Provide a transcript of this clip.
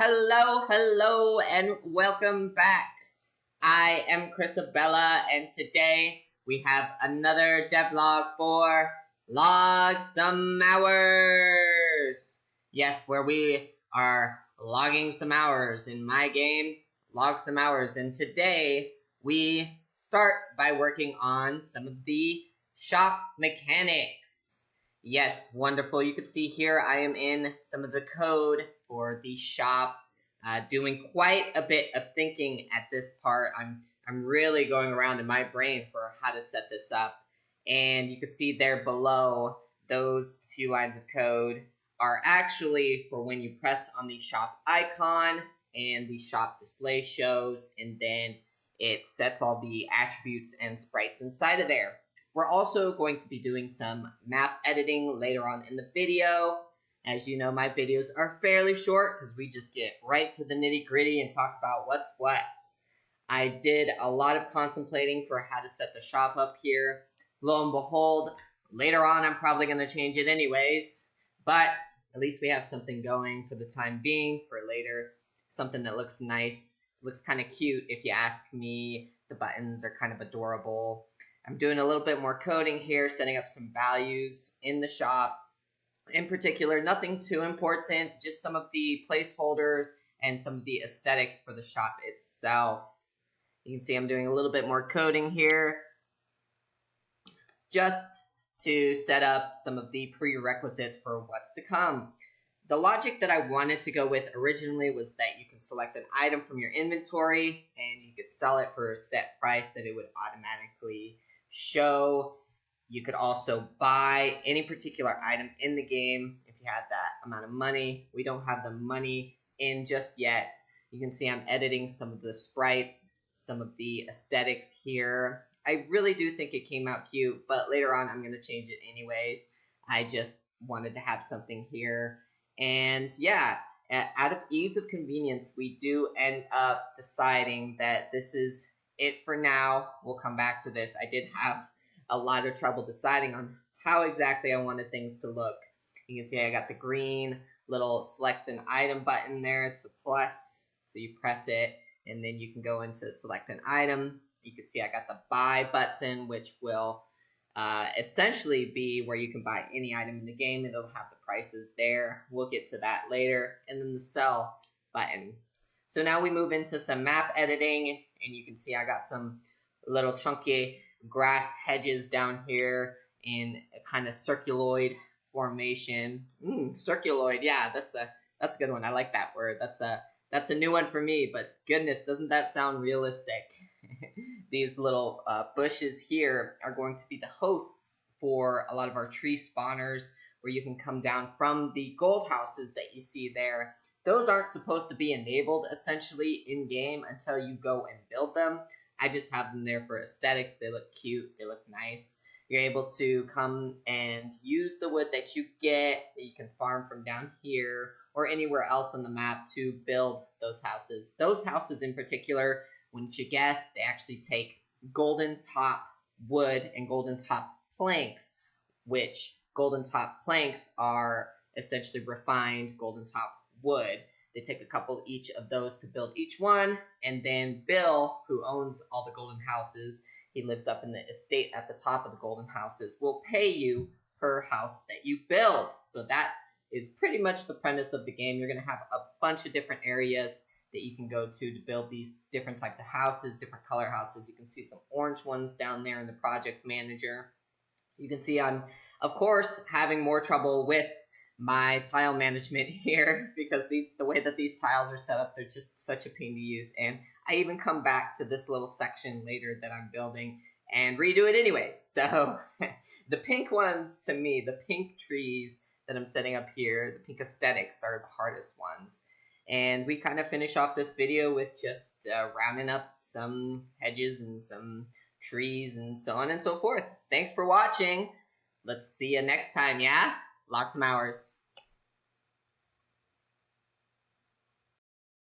Hello, and welcome back. I am Chrisabella, and today we have another devlog for Log Some Hours. Yes, where we are logging some hours in my game, Log Some Hours. And today we start by working on some of the shop mechanics. Yes, wonderful. You can see here I am in some of the code for the shop, doing quite a bit of thinking at this part. I'm really going around in my brain for how to set this up. And you can see there below, those few lines of code are actually for when you press on the shop icon and the shop display shows, and then it sets all the attributes and sprites inside of there. We're also going to be doing some map editing later on in the video. As you know, my videos are fairly short because we just get right to the nitty-gritty and talk about what's what. I did a lot of contemplating for how to set the shop up here. Lo and behold, later on I'm probably going to change it anyways. But at least we have something going for the time being for later. Something that looks nice, looks kind of cute if you ask me. The buttons are kind of adorable. I'm doing a little bit more coding here, setting up some values in the shop. In particular, nothing too important, just some of the placeholders and some of the aesthetics for the shop itself. You can see I'm doing a little bit more coding here, just to set up some of the prerequisites for what's to come. The logic that I wanted to go with originally was that you can select an item from your inventory and you could sell it for a set price that it would automatically show. You could also buy any particular item in the game if you had that amount of money. We don't have the money in just yet. You can see I'm editing some of the sprites, some of the aesthetics here. I really do think it came out cute, but later on I'm going to change it anyways. I just wanted to have something here. And yeah, out of ease of convenience, we do end up deciding that this is it for now. We'll come back to this. I did have a lot of trouble deciding on how exactly I wanted things to look. You can see I got the green little select an item button there. It's the plus, so you press it and then you can go into select an item. You can see I got the buy button, which will essentially be where you can buy any item in the game. It'll have the prices there. We'll get to that later. And then the sell button. So now we move into some map editing, and you can see I got some little chunky grass hedges down here in a kind of circuloid formation. Circuloid, yeah, that's a good one. I like that word. That's a new one for me, but goodness, doesn't that sound realistic? These little bushes here are going to be the hosts for a lot of our tree spawners, where you can come down from the gold houses that you see there. Those aren't supposed to be enabled essentially in game until you go and build them. I just have them there for aesthetics. They look cute. They look nice. You're able to come and use the wood that you get, that you can farm from down here or anywhere else on the map to build those houses. Those houses in particular, wouldn't you guess, they actually take golden top wood and golden top planks, which golden top planks are essentially refined golden top wood. They take a couple each of those to build each one, and then Bill, who owns all the golden houses, he lives up in the estate at the top of the golden houses, will pay you per house that you build. So that is pretty much the premise of the game. You're going to have a bunch of different areas that you can go to build these different types of houses, different color houses. You can see some orange ones down there in the project manager. You can see I'm, of course, having more trouble with my tile management here because the way that these tiles are set up, they're just such a pain to use. And I even come back to this little section later that I'm building and redo it anyways. So the pink ones, to me, the pink trees that I'm setting up here, the pink aesthetics are the hardest ones. And we kind of finish off this video with just rounding up some hedges and some trees and so on and so forth. Thanks for watching. Let's see you next time, yeah? Log some hours.